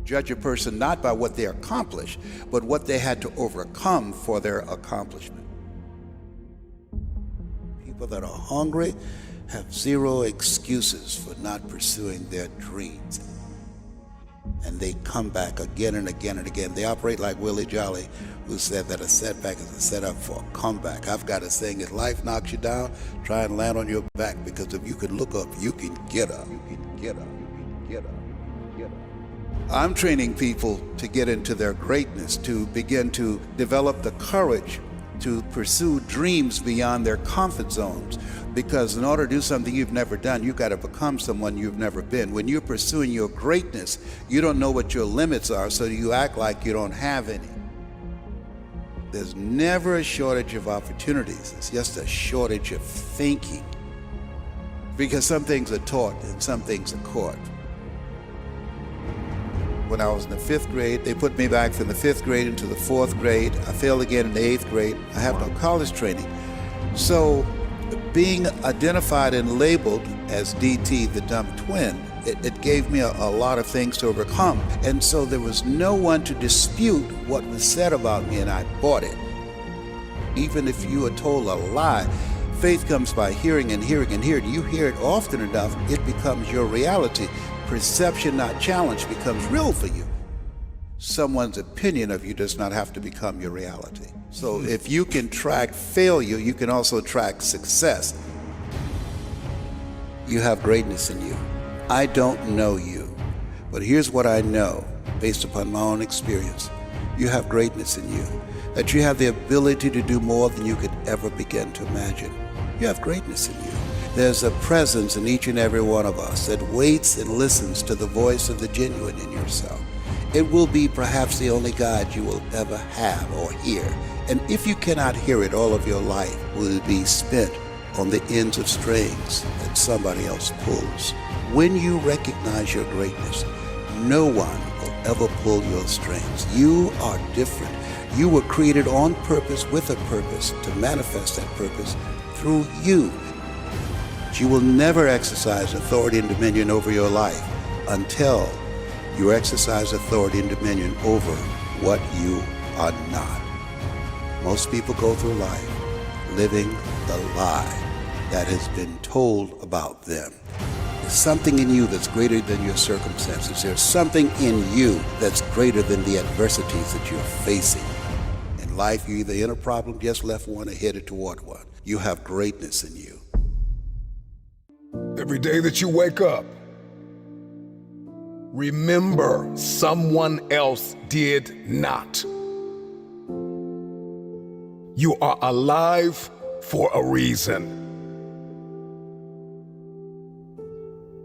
Judge a person not by what they accomplished, but what they had to overcome for their accomplishment. People that are hungry have zero excuses for not pursuing their dreams. And they come back again and again and again. They operate like Willie Jolly, who said that a setback is a setup for a comeback. I've got a saying, if life knocks you down, try and land on your back, because if you can look up, you can get up. You can get up. You can get up. Get up. I'm training people to get into their greatness, to begin to develop the courage to pursue dreams beyond their comfort zones. Because in order to do something you've never done, you've got to become someone you've never been. When you're pursuing your greatness, you don't know what your limits are, so you act like you don't have any. There's never a shortage of opportunities. It's just a shortage of thinking. Because some things are taught and some things are caught. When I was in the 5th grade, they put me back from the 5th grade into the 4th grade. I failed again in the 8th grade. I have no college training. So being identified and labeled as DT, the dumb twin, it gave me a lot of things to overcome. And so there was no one to dispute what was said about me, and I bought it. Even if you are told a lie, faith comes by hearing and hearing and hearing. You hear it often enough, it becomes your reality. Perception, not challenge, becomes real for you. Someone's opinion of you does not have to become your reality. So if you can track failure, you can also track success. You have greatness in you. I don't know you, but here's what I know based upon my own experience. You have greatness in you, that you have the ability to do more than you could ever begin to imagine. You have greatness in you. There's a presence in each and every one of us that waits and listens to the voice of the genuine in yourself. It will be perhaps the only God you will ever have or hear. And if you cannot hear it, all of your life will be spent on the ends of strings that somebody else pulls. When you recognize your greatness, no one will ever pull your strings. You are different. You were created on purpose with a purpose to manifest that purpose through you. You will never exercise authority and dominion over your life until you exercise authority and dominion over what you are not. Most people go through life living the lie that has been told about them. There's something in you that's greater than your circumstances. There's something in you that's greater than the adversities that you're facing. In life, you're either in a problem, just left one, or headed toward one. You have greatness in you. Every day that you wake up, remember someone else did not. You are alive for a reason.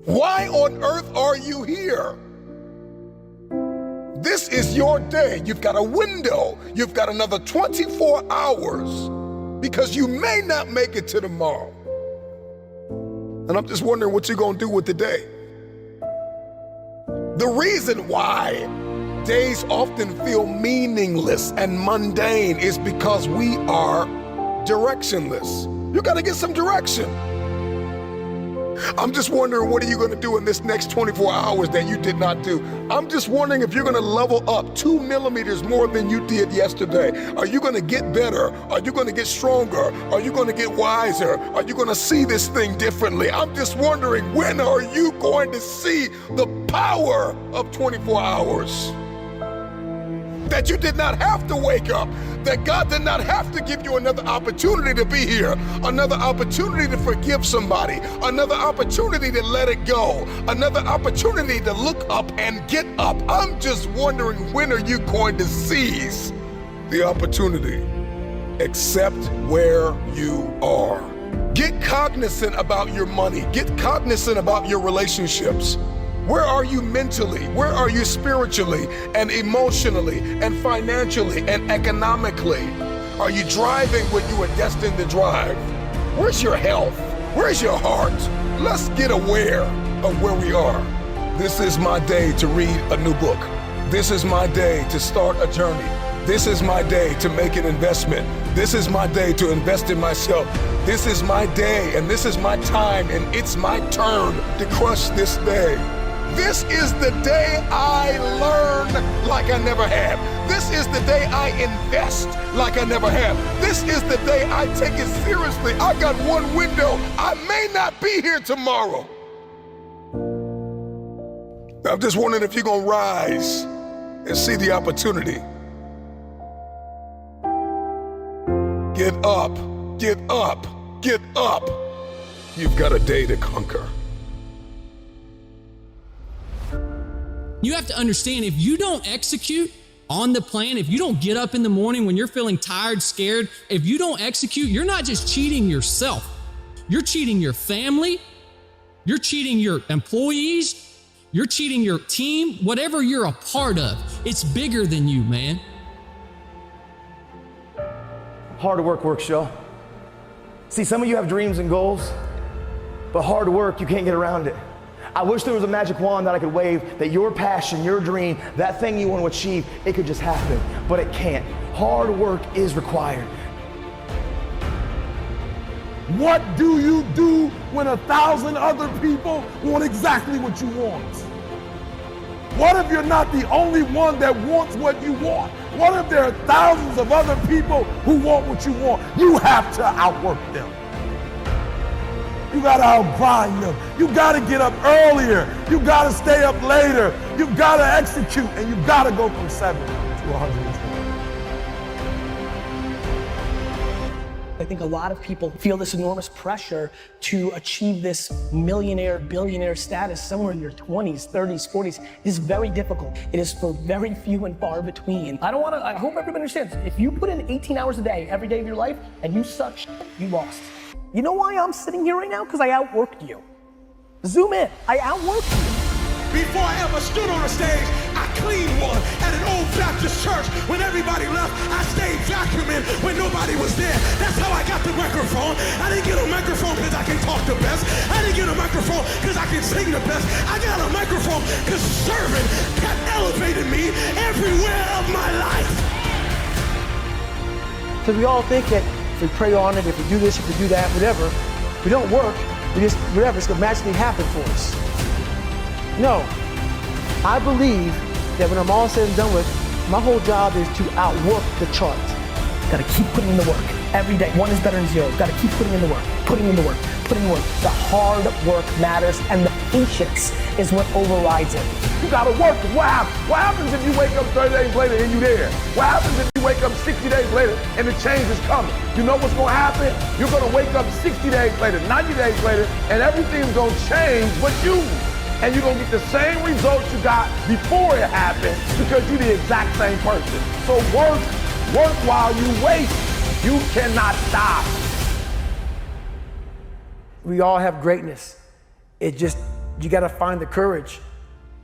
Why on earth are you here? This is your day. You've got a window. You've got another 24 hours because you may not make it to tomorrow. And I'm just wondering what you're going to do with the day. The reason why days often feel meaningless and mundane is because we are directionless. You got to get some direction. I'm just wondering, what are you going to do in this next 24 hours that you did not do? I'm just wondering if you're going to level up 2 millimeters more than you did yesterday. Are you going to get better? Are you going to get stronger? Are you going to get wiser? Are you going to see this thing differently? I'm just wondering, when are you going to see the power of 24 hours? That you did not have to wake up, that God did not have to give you another opportunity to be here, another opportunity to forgive somebody, another opportunity to let it go, another opportunity to look up and get up. I'm just wondering, when are you going to seize the opportunity? Accept where you are. Get cognizant about your money. Get cognizant about your relationships. Where are you mentally? Where are you spiritually and emotionally and financially and economically? Are you driving what you were destined to drive? Where's your health? Where's your heart? Let's get aware of where we are. This is my day to read a new book. This is my day to start a journey. This is my day to make an investment. This is my day to invest in myself. This is my day and this is my time, and it's my turn to crush this day. This is the day I learn like I never have. This is the day I invest like I never have. This is the day I take it seriously. I got one window. I may not be here tomorrow. I'm just wondering if you're gonna rise and see the opportunity. Get up, get up, get up. You've got a day to conquer. You have to understand, if you don't execute on the plan, if you don't get up in the morning when you're feeling tired, scared, if you don't execute, you're not just cheating yourself. You're cheating your family. You're cheating your employees. You're cheating your team. Whatever you're a part of, it's bigger than you, man. Hard work works, y'all. See, some of you have dreams and goals, but hard work, you can't get around it. I wish there was a magic wand that I could wave, that your passion, your dream, that thing you want to achieve, it could just happen, but it can't. Hard work is required. What do you do when 1,000 other people want exactly what you want? What if you're not the only one that wants what you want? What if there are thousands of other people who want what you want? You have to outwork them. You gotta outgrind them. You gotta get up earlier. You gotta stay up later. You gotta execute, and you gotta go from 7 to 120. I think a lot of people feel this enormous pressure to achieve this millionaire, billionaire status somewhere in your 20s, 30s, 40s. It is very difficult. It is for very few and far between. I hope everybody understands, if you put in 18 hours a day, every day of your life, and you suck shit, you lost. You know why I'm sitting here right now? Because I outworked you. Zoom in, I outworked you. Before I ever stood on a stage, I cleaned one at an old Baptist church. When everybody left, I stayed vacuuming when nobody was there. That's how I got the microphone. I didn't get a microphone because I can talk the best. I didn't get a microphone because I can sing the best. I got a microphone because serving kept elevating me everywhere of my life. Because we all think that if we pray on it, if we do this, if we do that, whatever, we don't work, we just, whatever, it's gonna magically happen for us. No, I believe that when I'm all said and done with, my whole job is to outwork the chart. Gotta keep putting in the work every day. 1 is better than 0. Gotta keep putting in the work, putting in the work, putting in the work. The hard work matters, and the patience is what overrides it. You gotta work. What happens if you wake up 30 days later and you there? What happens if you wake up 60 days later and the change is coming? You know what's gonna happen? You're gonna wake up 60 days later, 90 days later, and everything's gonna change but you. And you're gonna get the same results you got before it happened because you're the exact same person. So work while you wait. You cannot stop. We all have greatness. It just, you gotta find the courage.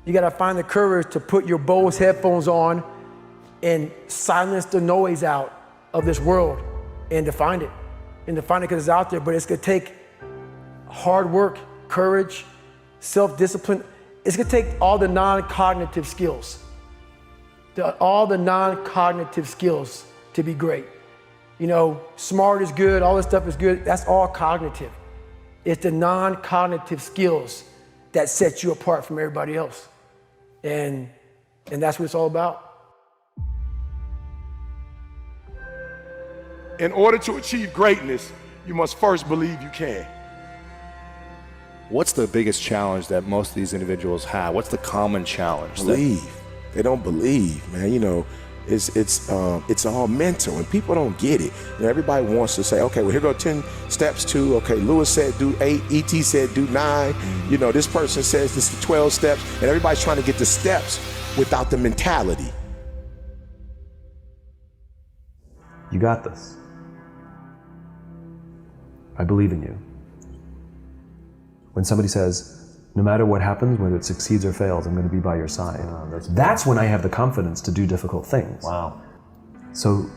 You gotta find the courage to put your Bose headphones on and silence the noise out of this world and to find it. And to find it because it's out there, but it's gonna take hard work, courage, self-discipline. It's gonna take all the non-cognitive skills. All the non-cognitive skills to be great. You know, smart is good, all this stuff is good, that's all cognitive. It's the non-cognitive skills that set you apart from everybody else. And that's what it's all about. In order to achieve greatness, you must first believe you can. What's the biggest challenge that most of these individuals have? What's the common challenge? Believe. They don't believe, man. You know, it's all mental, and people don't get it. You know, everybody wants to say, okay, well, here go 10 steps to, okay, Lewis said do 8, E.T. said do 9. You know, this person says this is 12 steps, and everybody's trying to get the steps without the mentality. You got this. I believe in you. When somebody says, no matter what happens, whether it succeeds or fails, I'm going to be by your side. That's when I have the confidence to do difficult things. Wow. So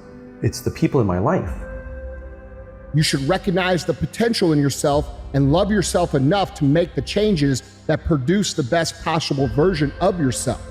it's the people in my life. You should recognize the potential in yourself and love yourself enough to make the changes that produce the best possible version of yourself.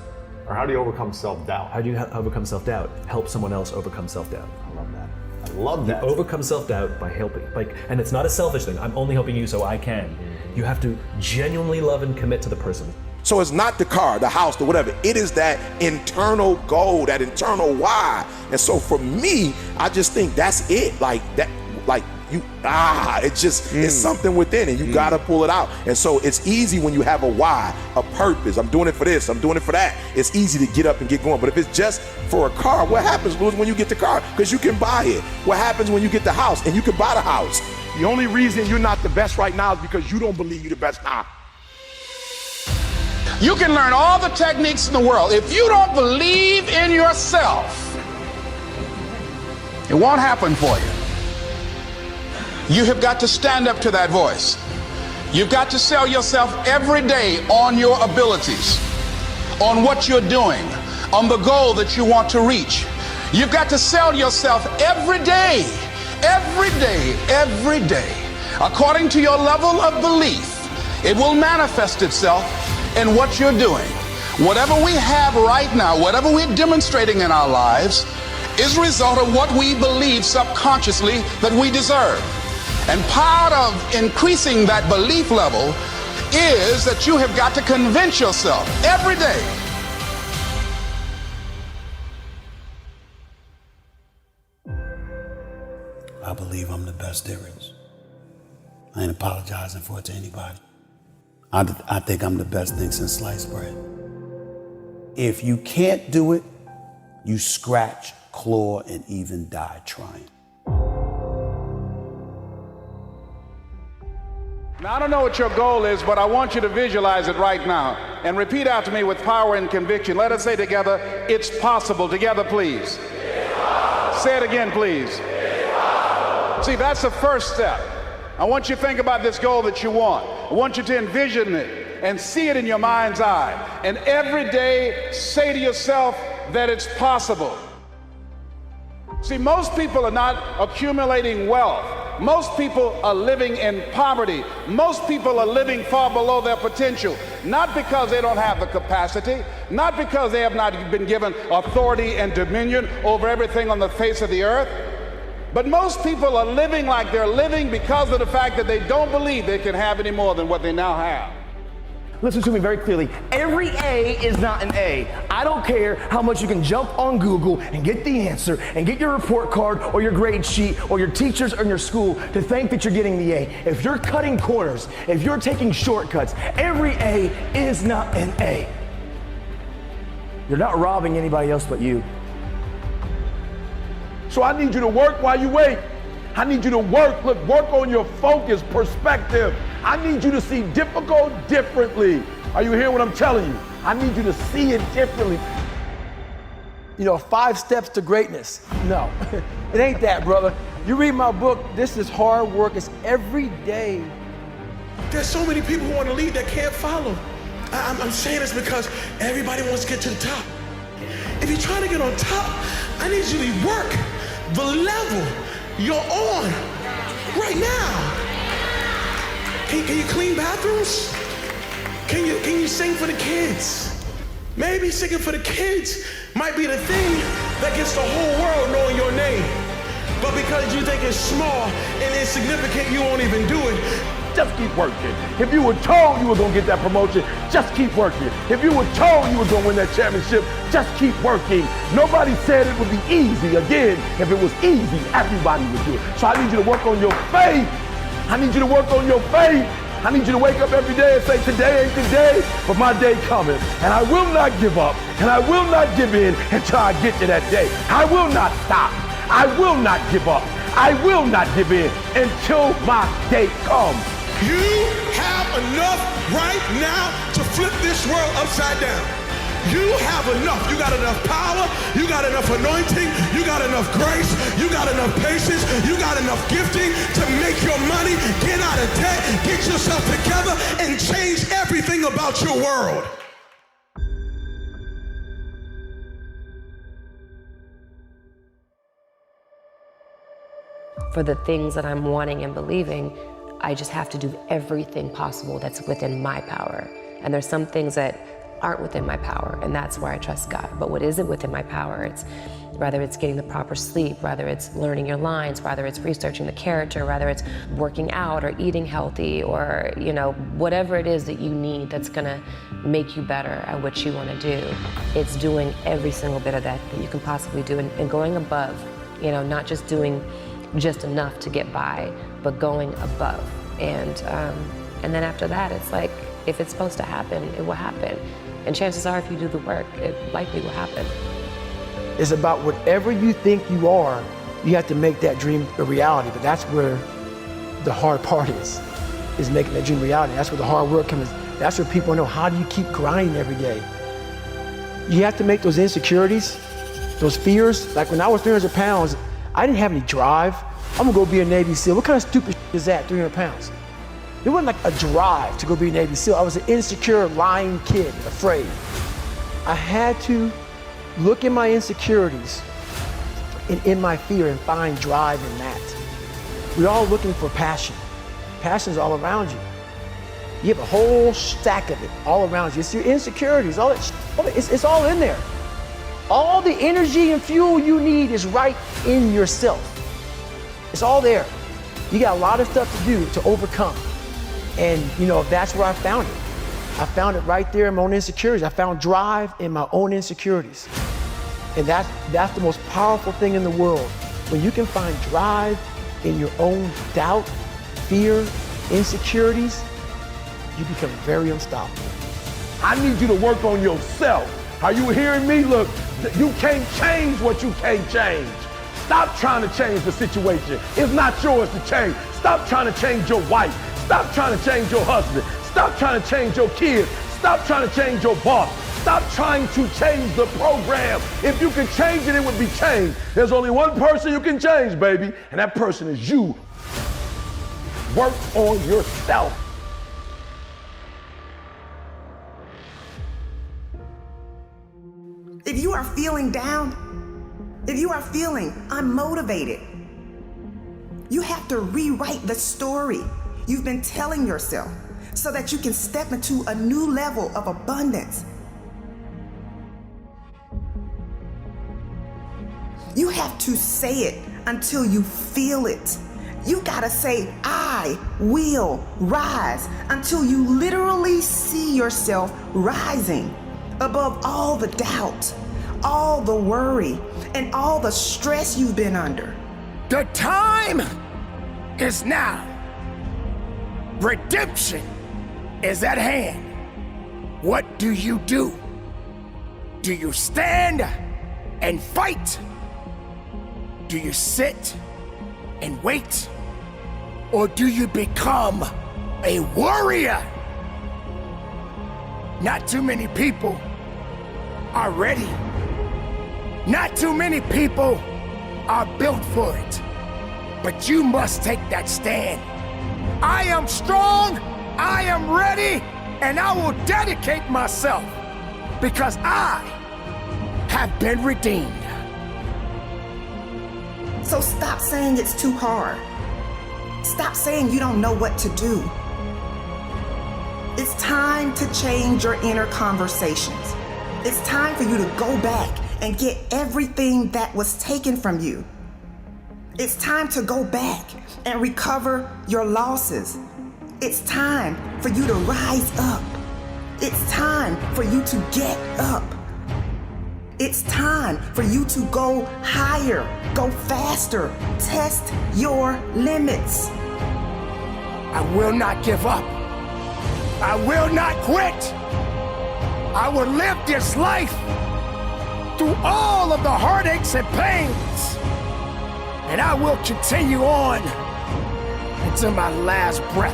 Or how do you overcome self-doubt? How do you overcome self-doubt? Help someone else overcome self-doubt. I love that. I love that. You overcome self-doubt by helping. And it's not a selfish thing. I'm only helping you so I can. You have to genuinely love and commit to the person. So it's not the car, the house, the whatever. It is that internal goal, that internal why. And so for me, I just think that's it. Like that, like you, it's something within it. You gotta pull it out. And so it's easy when you have a why, a purpose. I'm doing it for this, I'm doing it for that. It's easy to get up and get going. But if it's just for a car, what happens, Louis, when you get the car? Because you can buy it. What happens when you get the house? And you can buy the house. The only reason you're not the best right now is because you don't believe you're the best now. You can learn all the techniques in the world. If you don't believe in yourself, it won't happen for you. You have got to stand up to that voice. You've got to sell yourself every day on your abilities, on what you're doing, on the goal that you want to reach. You've got to sell yourself every day, every day, every day. According to your level of belief, it will manifest itself in what you're doing. Whatever we have right now, whatever we're demonstrating in our lives, is a result of what we believe subconsciously that we deserve. And part of increasing that belief level is that you have got to convince yourself every day. I believe I'm the best there is. I ain't apologizing for it to anybody. I think I'm the best thing since sliced bread. If you can't do it, you scratch, claw, and even die trying. Now, I don't know what your goal is, but I want you to visualize it right now and repeat after me with power and conviction. Let us say together, it's possible. Together, please. Say it again, please. See, that's the first step. I want you to think about this goal that you want. I want you to envision it and see it in your mind's eye. And every day say to yourself that it's possible. See, most people are not accumulating wealth. Most people are living in poverty. Most people are living far below their potential, not because they don't have the capacity, not because they have not been given authority and dominion over everything on the face of the earth, but most people are living like they're living because of the fact that they don't believe they can have any more than what they now have. Listen to me very clearly. Every A is not an A. I don't care how much you can jump on Google and get the answer and get your report card or your grade sheet or your teachers or your school to think that you're getting the A. If you're cutting corners, if you're taking shortcuts, every A is not an A. You're not robbing anybody else but you. So I need you to work while you wait. I need you to work. Look, work on your focus, perspective. I need you to see difficult differently. Are you hearing what I'm telling you? I need you to see it differently. You know, 5 steps to greatness. No, it ain't that, brother. You read my book, this is hard work. It's every day. There's so many people who want to lead that can't follow. I'm saying this because everybody wants to get to the top. If you're trying to get on top, I need you to work the level you're on right now. Can you clean bathrooms? Can you sing for the kids? Maybe singing for the kids might be the thing that gets the whole world knowing your name. But because you think it's small and insignificant, you won't even do it. Just keep working. If you were told you were gonna get that promotion, just keep working. If you were told you were gonna win that championship, just keep working. Nobody said it would be easy. Again, if it was easy, everybody would do it. So I need you to work on your faith. I need you to work on your faith. I need you to wake up every day and say, today ain't the day, but my day coming. And I will not give up, and I will not give in until I get to that day. I will not stop. I will not give up. I will not give in until my day comes. You have enough right now to flip this world upside down. You have enough. You got enough power. You got enough anointing. You got enough grace. You got enough patience. You got enough gifting to make your money, get out of debt, get yourself together, and change everything about your world. For the things that I'm wanting and believing, I just have to do everything possible that's within my power. And there's some things that aren't within my power, and that's where I trust God. But what isn't within my power, it's whether it's getting the proper sleep, whether it's learning your lines, whether it's researching the character, whether it's working out or eating healthy, or whatever it is that you need that's gonna make you better at what you wanna do. It's doing every single bit of that you can possibly do, and going above, not just doing just enough to get by, but going above. And then after that, it's like, if it's supposed to happen, it will happen. And chances are, if you do the work, it likely will happen. It's about whatever you think you are, you have to make that dream a reality. But that's where the hard part is making that dream a reality. That's where the hard work comes. That's where people know, how do you keep grinding every day? You have to make those insecurities, those fears. Like when I was 300 pounds, I didn't have any drive. I'm gonna go be a Navy SEAL. What kind of stupid is that, 300 pounds? It wasn't like a drive to go be a Navy SEAL. I was an insecure, lying kid, afraid. I had to look at my insecurities and in my fear and find drive in that. We're all looking for passion. Passion's all around you. You have a whole stack of it all around you. It's your insecurities, it's all in there. All the energy and fuel you need is right in yourself. It's all there. You got a lot of stuff to do to overcome. And that's where I found it. I found it right there in my own insecurities. I found drive in my own insecurities. And that's the most powerful thing in the world. When you can find drive in your own doubt, fear, insecurities, you become very unstoppable. I need you to work on yourself. Are you hearing me? Look, you can't change what you can't change. Stop trying to change the situation. It's not yours to change. Stop trying to change your wife. Stop trying to change your husband. Stop trying to change your kids. Stop trying to change your boss. Stop trying to change the program. If you can change it, it would be changed. There's only one person you can change, baby, and that person is you. Work on yourself. If you are feeling down, if you are feeling unmotivated, you have to rewrite the story you've been telling yourself so that you can step into a new level of abundance. You have to say it until you feel it. You gotta say, I will rise, until you literally see yourself rising above all the doubt, all the worry, and all the stress you've been under. The time is now. Redemption is at hand. What do? Do you stand and fight? Do you sit and wait? Or do you become a warrior? Not too many people are ready. Not too many people are built for it. But you must take that stand. I am strong, I am ready, and I will dedicate myself because I have been redeemed. So stop saying it's too hard. Stop saying you don't know what to do. It's time to change your inner conversations. It's time for you to go back and get everything that was taken from you. It's time to go back and recover your losses. It's time for you to rise up. It's time for you to get up. It's time for you to go higher, go faster, test your limits. I will not give up. I will not quit. I will live this life through all of the heartaches and pains. And I will continue on until my last breath.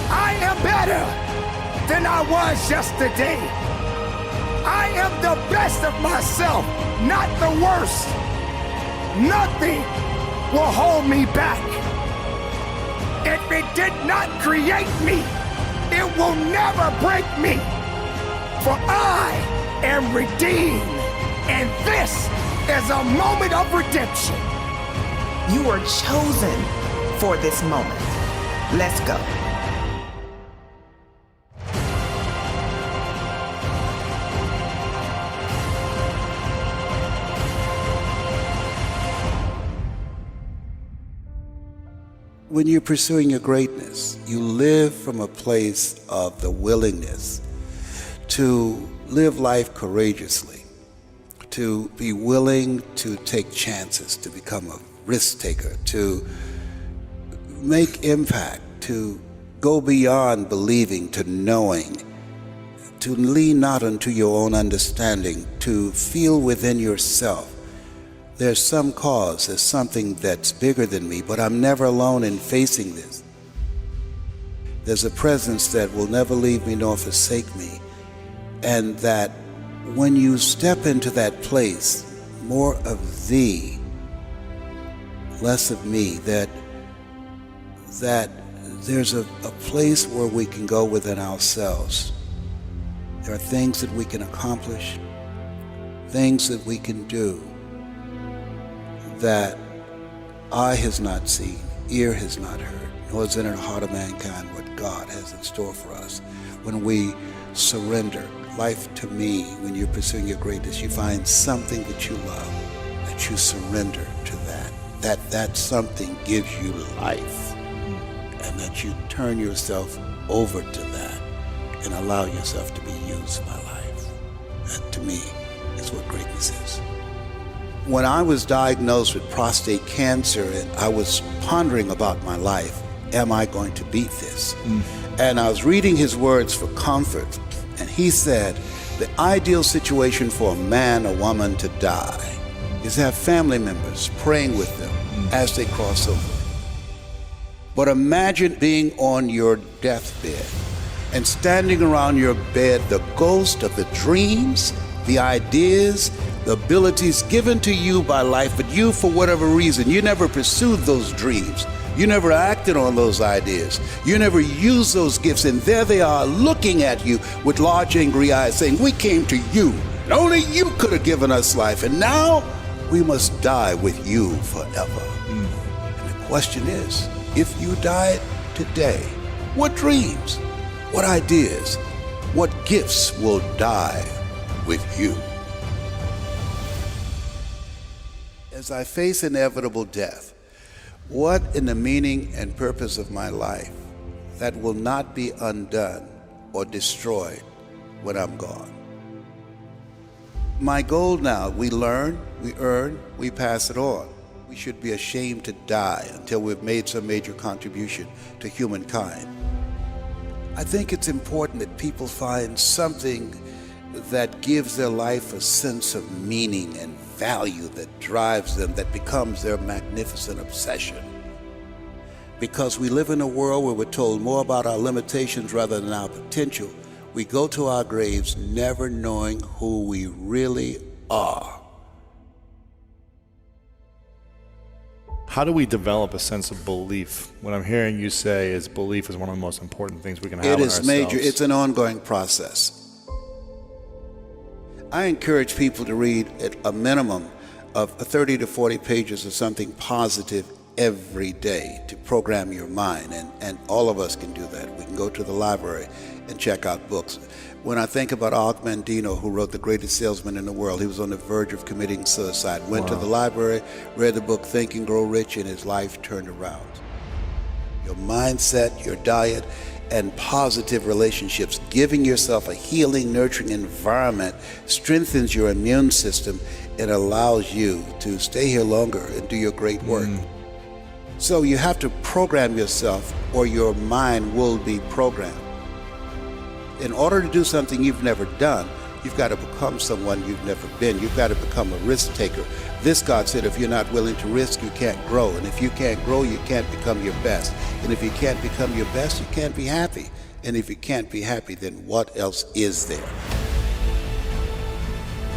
I am better than I was yesterday. I am the best of myself, not the worst. Nothing will hold me back. If it did not create me, it will never break me. For I am redeemed, and this is a moment of redemption. You are chosen for this moment. Let's go. when you're pursuing your greatness, you live from a place of the willingness to live life courageously, to be willing to take chances, to become a risk taker, to make impact, to go beyond believing to knowing, to lean not unto your own understanding, to feel within yourself, there's some cause, there's something that's bigger than me, but I'm never alone in facing this. There's a presence that will never leave me nor forsake me, and that when you step into that place, more of thee, less of me, that there's a place where we can go within ourselves. There are things that we can accomplish, things that we can do that eye has not seen, ear has not heard, nor is in the heart of mankind what God has in store for us. When we surrender life to me, when you're pursuing your greatness, you find something that you love, that you surrender to that something gives you life, and that you turn yourself over to that and allow yourself to be used by life. That, to me, is what greatness is. When I was diagnosed with prostate cancer and I was pondering about my life, am I going to beat this? And I was reading his words for comfort, and he said, the ideal situation for a man or woman to die is to have family members praying with them as they cross over. But imagine being on your deathbed and standing around your bed, the ghost of the dreams, the ideas, the abilities given to you by life, but you, for whatever reason, you never pursued those dreams. You never acted on those ideas. You never used those gifts, and there they are looking at you with large angry eyes saying, we came to you, and only you could have given us life, and now we must die with you forever. And the question is, if you died today, what dreams, what ideas, what gifts will die with you? As I face inevitable death, what in the meaning and purpose of my life that will not be undone or destroyed when I'm gone? My goal now, we learn, we earn, we pass it on. We should be ashamed to die until we've made some major contribution to humankind. I think it's important that people find something that gives their life a sense of meaning and value that drives them, that becomes their magnificent obsession. Because we live in a world where we're told more about our limitations rather than our potential, we go to our graves never knowing who we really are. How do we develop a sense of belief? What I'm hearing you say is belief is one of the most important things we can have in ourselves. It is major. It's an ongoing process. I encourage people to read at a minimum of 30 to 40 pages of something positive every day to program your mind, and all of us can do that. We can go to the library and check out books. When I think about Og Mandino, who wrote The Greatest Salesman in the World, he was on the verge of committing suicide, went to the library, read the book Think and Grow Rich, and his life turned around. Your mindset, your diet, and positive relationships, giving yourself a healing, nurturing environment strengthens your immune system and allows you to stay here longer and do your great work. So you have to program yourself or your mind will be programmed. In order to do something you've never done, you've got to become someone you've never been. You've got to become a risk taker. This, God said, if you're not willing to risk, you can't grow. And if you can't grow, you can't become your best. And if you can't become your best, you can't be happy. And if you can't be happy, then what else is there?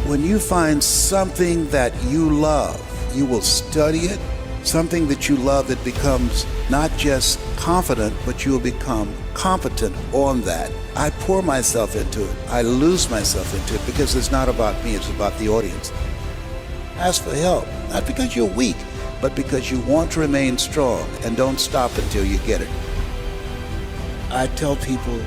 When you find something that you love, you will study it. Something that you love that becomes not just confident, but you will become competent on that. I pour myself into it. I lose myself into it because it's not about me, it's about the audience. Ask for help, not because you're weak, but because you want to remain strong, and don't stop until you get it. I tell people,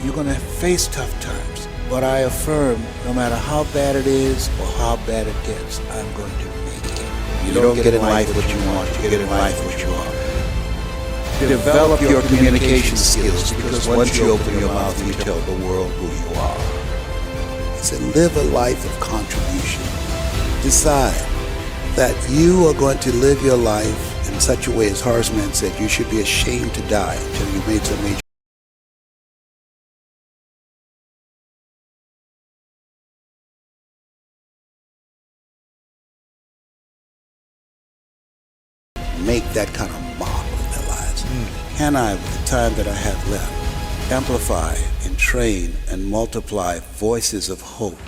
you're going to face tough times, but I affirm, no matter how bad it is or how bad it gets, I'm going to make it. You don't get in life what you want, you get in life what you are. Develop your communication skills, because once you open your mouth, you tell the world who you are. He said, live a life of contribution. Decide that you are going to live your life in such a way, as Horace Mann said, you should be ashamed to die until you made some major make that kind of mark with their lives. Can I, with the time that I have left, amplify and train and multiply voices of hope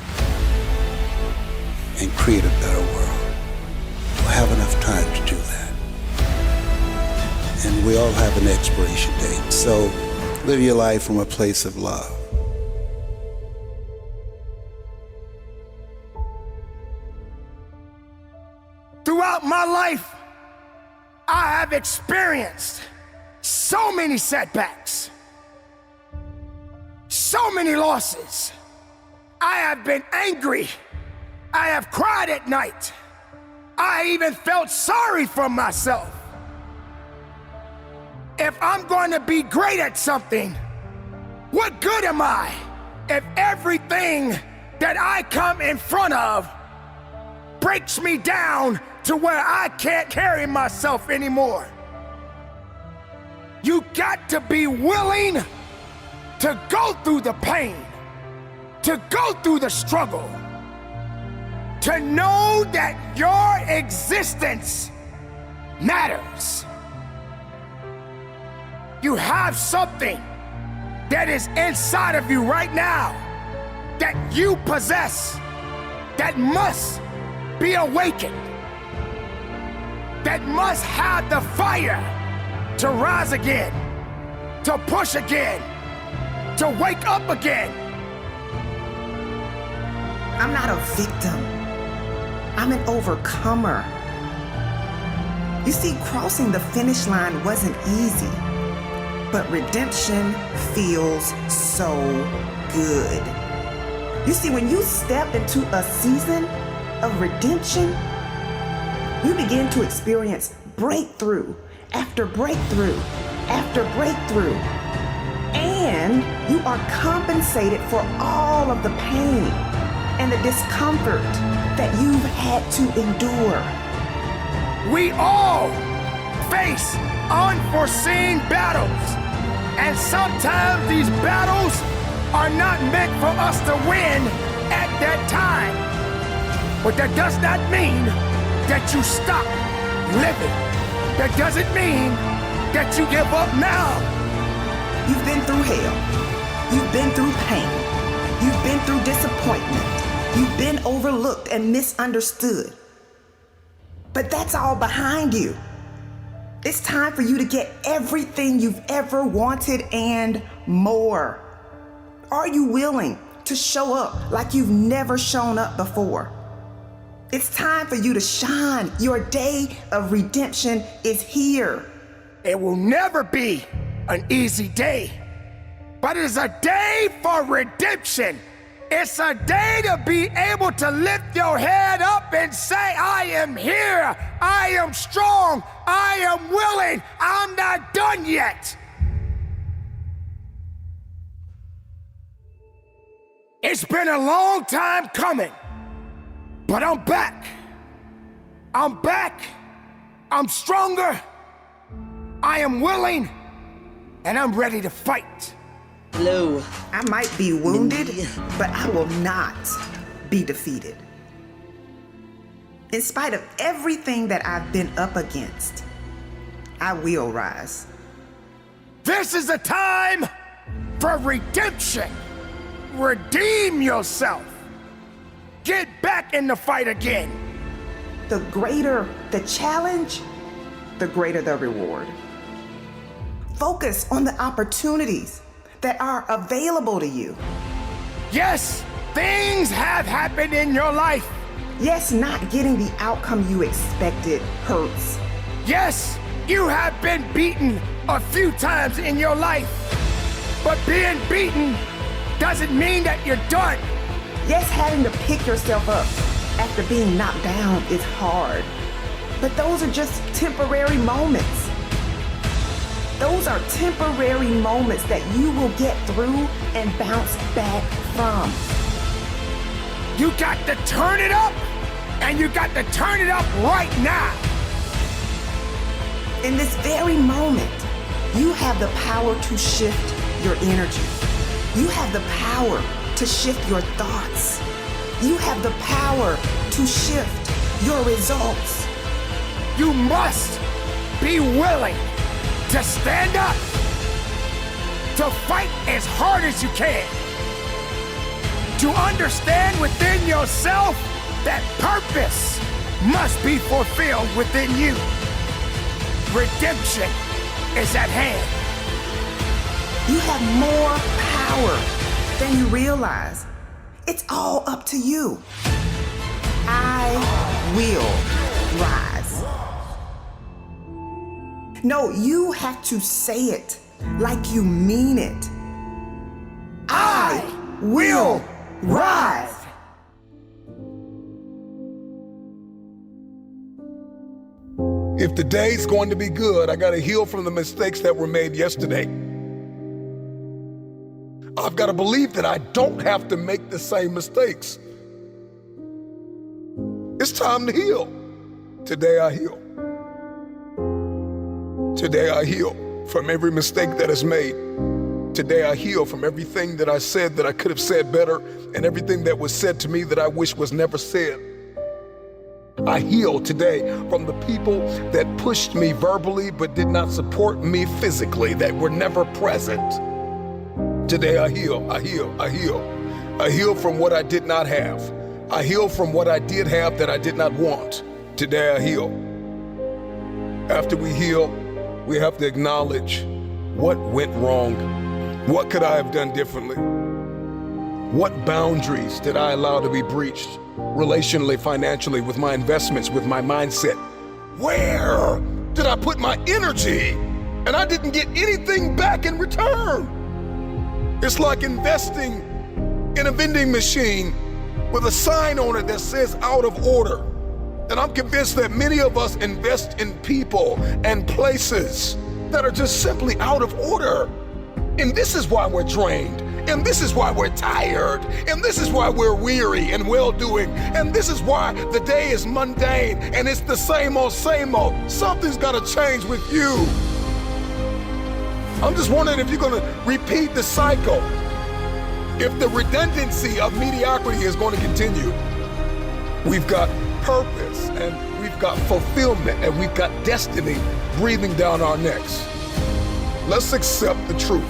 and create a better world? We'll have enough time to do that. And we all have an expiration date. So live your life from a place of love. Throughout my life, I have experienced so many setbacks, so many losses. I have been angry. I have cried at night. I even felt sorry for myself. If I'm going to be great at something, what good am I if everything that I come in front of breaks me down to where I can't carry myself anymore? You got to be willing to go through the pain, to go through the struggle, to know that your existence matters. You have something that is inside of you right now that you possess, that must be awakened, that must have the fire to rise again, to push again, to wake up again. I'm not a victim. I'm an overcomer. You see, crossing the finish line wasn't easy, but redemption feels so good. You see, when you step into a season of redemption, you begin to experience breakthrough after breakthrough after breakthrough. And you are compensated for all of the pain and the discomfort that you've had to endure. We all face unforeseen battles, and sometimes these battles are not meant for us to win at that time. But that does not mean that you stop living. That doesn't mean that you give up now. You've been through hell. You've been through pain. You've been through disappointment. You've been overlooked and misunderstood. But that's all behind you. It's time for you to get everything you've ever wanted and more. Are you willing to show up like you've never shown up before? It's time for you to shine. Your day of redemption is here. It will never be an easy day, but it is a day for redemption. It's a day to be able to lift your head up and say, I am here, I am strong, I am willing, I'm not done yet. It's been a long time coming, but I'm back. I'm back, I'm stronger, I am willing, and I'm ready to fight. Hello. I might be wounded, but I will not be defeated. In spite of everything that I've been up against, I will rise. This is a time for redemption. Redeem yourself. Get back in the fight again. The greater the challenge, the greater the reward. Focus on the opportunities that are available to you. Yes, things have happened in your life. Yes, not getting the outcome you expected hurts. Yes, you have been beaten a few times in your life, but being beaten doesn't mean that you're done. Yes, having to pick yourself up after being knocked down is hard, but those are just temporary moments. Those are temporary moments that you will get through and bounce back from. You got to turn it up, and you got to turn it up right now. In this very moment, you have the power to shift your energy. You have the power to shift your thoughts. You have the power to shift your results. You must be willing to stand up, to fight as hard as you can, to understand within yourself that purpose must be fulfilled within you. Redemption is at hand. You have more power than you realize. It's all up to you. I will rise. No, you have to say it like you mean it. I will rise. If the day's going to be good, I gotta heal from the mistakes that were made yesterday. I've got to believe that I don't have to make the same mistakes. It's time to heal. Today I heal. Today I heal from every mistake that is made. Today I heal from everything that I said that I could have said better, and everything that was said to me that I wish was never said. I heal today from the people that pushed me verbally but did not support me physically, that were never present. Today I heal, I heal, I heal. I heal from what I did not have. I heal from what I did have that I did not want. Today I heal. After we heal, we have to acknowledge what went wrong. What could I have done differently? What boundaries did I allow to be breached? Relationally, financially, with my investments, with my mindset. Where did I put my energy and I didn't get anything back in return? It's like investing in a vending machine with a sign on it that says out of order. And I'm convinced that many of us invest in people and places that are just simply out of order. And this is why we're drained. And this is why we're tired. And this is why we're weary and well-doing. And this is why the day is mundane and it's the same old, same old. Something's got to change with you. I'm just wondering if you're going to repeat the cycle. If the redundancy of mediocrity is going to continue. We've got purpose and we've got fulfillment and we've got destiny breathing down our necks. Let's accept the truth.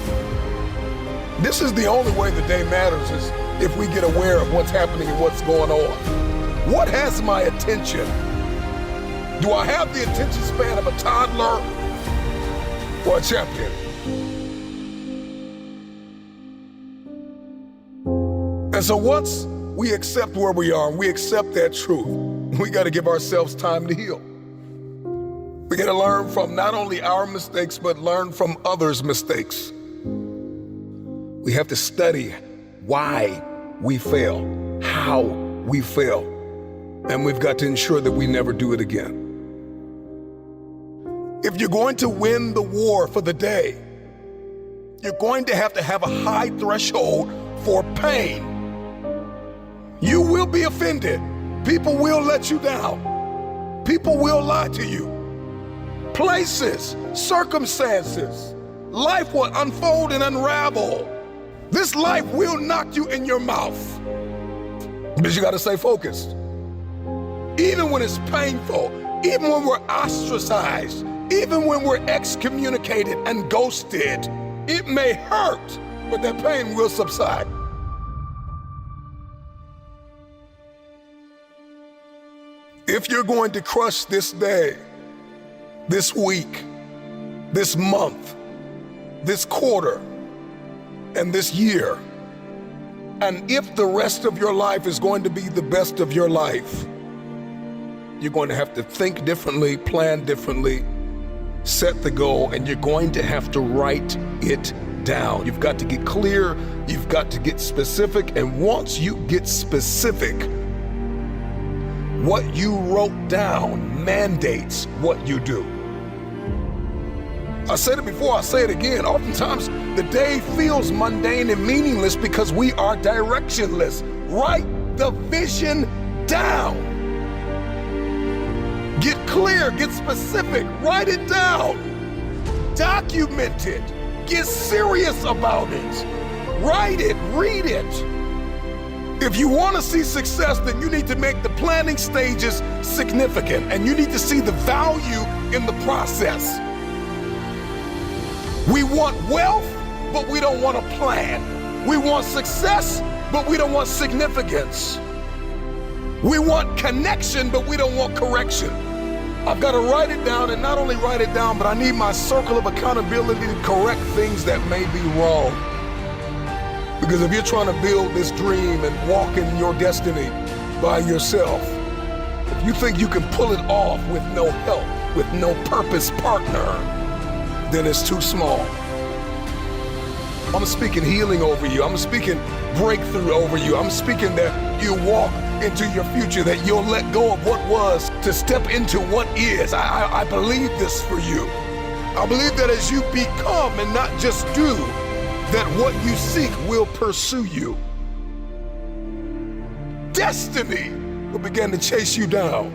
This is the only way the day matters, is if we get aware of what's happening and what's going on. What has my attention? Do I have the attention span of a toddler or a champion? And so once we accept where we are and we accept that truth, we got to give ourselves time to heal. We got to learn from not only our mistakes, but learn from others' mistakes. We have to study why we fail, how we fail, and we've got to ensure that we never do it again. If you're going to win the war for the day, you're going to have a high threshold for pain. You will be offended. People will let you down. People will lie to you. Places, circumstances, life will unfold and unravel. This life will knock you in your mouth. But you gotta stay focused. Even when it's painful, even when we're ostracized, even when we're excommunicated and ghosted, it may hurt, but that pain will subside. If you're going to crush this day, this week, this month, this quarter, and this year, and if the rest of your life is going to be the best of your life, you're going to have to think differently, plan differently, set the goal, and you're going to have to write it down. You've got to get clear, you've got to get specific, and once you get specific, what you wrote down mandates what you do. I said it before, I'll say it again. Oftentimes, the day feels mundane and meaningless because we are directionless. Write the vision down. Get clear, get specific, write it down. Document it. Get serious about it. Write it, read it. If you want to see success, then you need to make the planning stages significant, and you need to see the value in the process. We want wealth, but we don't want a plan. We want success, but we don't want significance. We want connection, but we don't want correction. I've got to write it down, and not only write it down, but I need my circle of accountability to correct things that may be wrong. Because if you're trying to build this dream and walk in your destiny by yourself, if you think you can pull it off with no help, with no purpose partner, then it's too small. I'm speaking healing over you. I'm speaking breakthrough over you. I'm speaking that you walk into your future, that you'll let go of what was to step into what is. I believe this for you. I believe that as you become and not just do, that what you seek will pursue you. Destiny will begin to chase you down.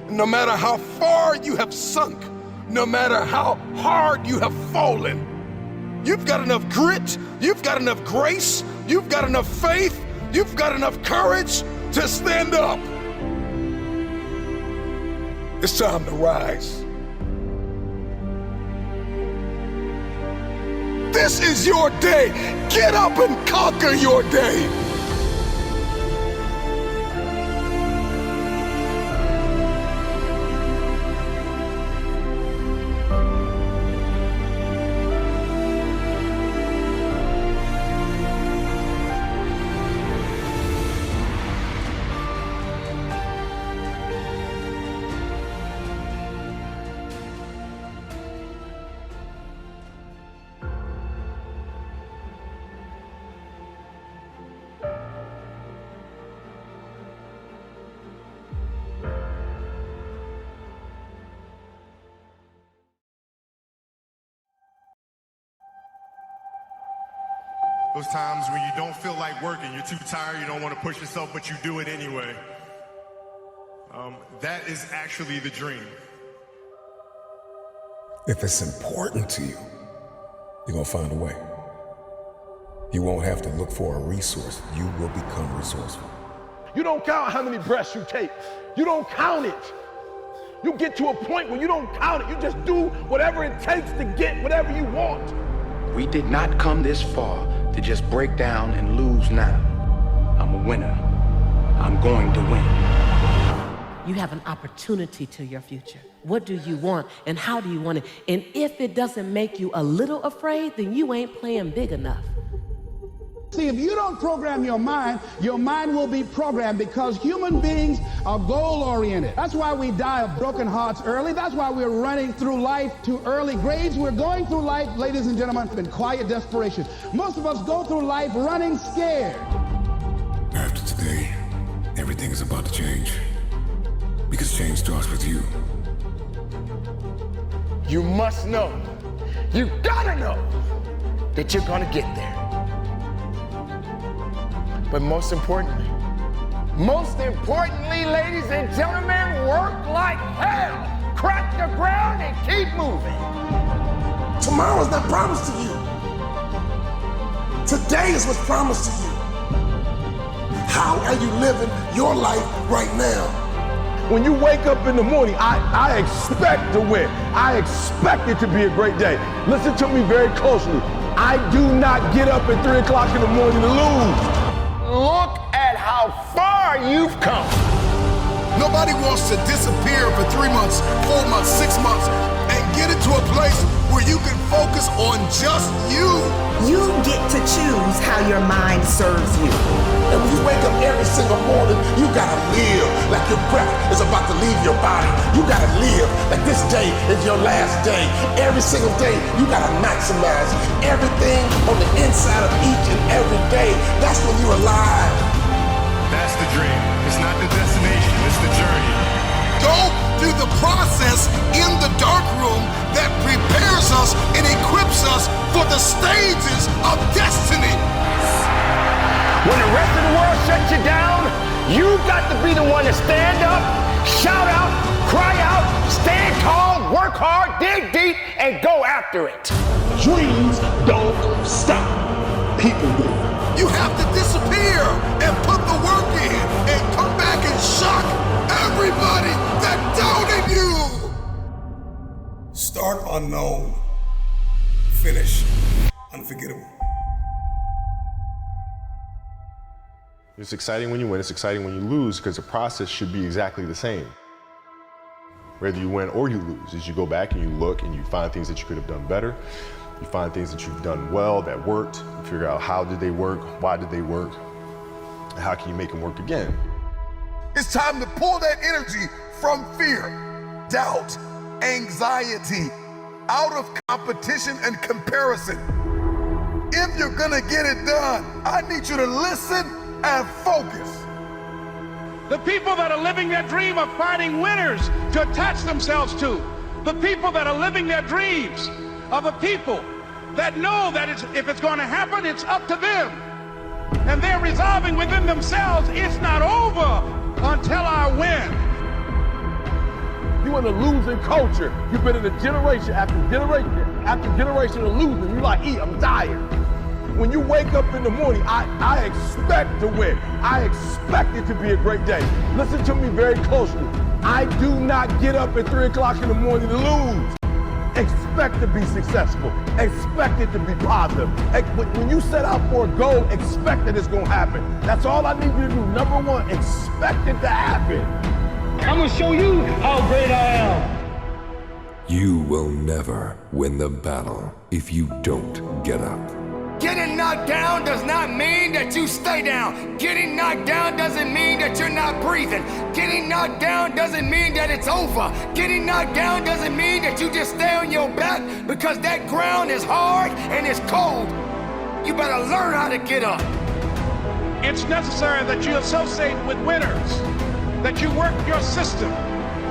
No matter how far you have sunk, no matter how hard you have fallen, you've got enough grit, you've got enough grace, you've got enough faith, you've got enough courage to stand up. It's time to rise. This is your day. Get up and conquer your day. Those times when you don't feel like working, you're too tired, you don't want to push yourself, but you do it anyway. That is actually the dream. If it's important to you, you're gonna find a way. You won't have to look for a resource. You will become resourceful. You don't count how many breaths you take. You don't count it. You get to a point where you don't count it. You just do whatever it takes to get whatever you want. We did not come this far to just break down and lose now. I'm a winner. I'm going to win. You have an opportunity to your future. What do you want and how do you want it? And if it doesn't make you a little afraid, then you ain't playing big enough. See, if you don't program your mind will be programmed, because human beings are goal-oriented. That's why we die of broken hearts early. That's why we're running through life to early grades. We're going through life, ladies and gentlemen, in quiet desperation. Most of us go through life running scared. After today, everything is about to change. Because change starts with you. You must know, you gotta know that you're gonna get there. But most importantly, ladies and gentlemen, work like hell. Crack the ground and keep moving. Tomorrow's not promised to you. Today is what's promised to you. How are you living your life right now? When you wake up in the morning, I expect to win. I expect it to be a great day. Listen to me very closely. I do not get up at 3 o'clock in the morning to lose. Look at how far you've come. Nobody wants to disappear for 3 months, 4 months, 6 months, and get into a place where you can focus on just you. You get to choose how your mind serves you. And when you wake up every single morning, you gotta live like your breath is about to leave your body. You gotta live like this day is your last day. Every single day, you gotta maximize everything on the inside of each and every day. That's when you're alive. That's the dream. It's not the destination, it's the journey. Go through the process in the dark room that prepares us and equips us for the stages of destiny. When the rest of the world shuts you down, you got to be the one to stand up, shout out, cry out, stand tall, work hard, dig deep, and go after it. Dreams don't stop. People do. You have to disappear and put the work in and come back and shock everybody that doubted you. Start unknown. Finish unforgettable. It's exciting when you win, it's exciting when you lose, because the process should be exactly the same. Whether you win or you lose, as you go back and you look and you find things that you could have done better, you find things that you've done well that worked, you figure out how did they work, why did they work, and how can you make them work again. It's time to pull that energy from fear, doubt, anxiety, out of competition and comparison. If you're gonna get it done, I need you to listen and focus. The people that are living their dream are finding winners to attach themselves to. The people that are living their dreams are the people that know that if it's going to happen, it's up to them. And they're resolving within themselves, it's not over until I win. You in a losing culture. You've been in a generation after generation of losing. You're like, I'm tired. When you wake up in the morning, I expect to win. I expect it to be a great day. Listen to me very closely. I do not get up at 3 o'clock in the morning to lose. Expect to be successful. Expect it to be positive. When you set out for a goal, expect that it's gonna happen. That's all I need you to do. Number one, expect it to happen. I'm gonna show you how great I am. You will never win the battle if you don't get up. Getting knocked down does not mean that you stay down. Getting knocked down doesn't mean that you're not breathing. Getting knocked down doesn't mean that it's over. Getting knocked down doesn't mean that you just stay on your back, because that ground is hard and it's cold. You better learn how to get up. It's necessary that you associate with winners, that you work your system,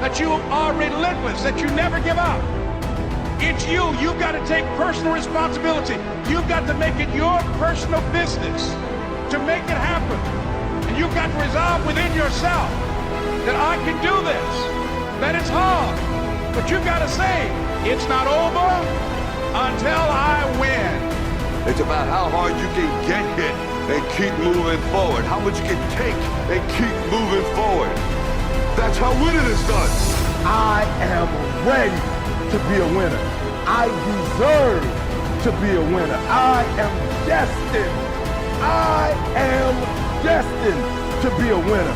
that you are relentless, that you never give up. It's you. You've got to take personal responsibility. You've got to make it your personal business to make it happen. And you've got to resolve within yourself that I can do this, that it's hard. But you've got to say, it's not over until I win. It's about how hard you can get hit and keep moving forward. How much you can take and keep moving forward. That's how winning is done. I am ready to be a winner. I deserve to be a winner. I am destined to be a winner.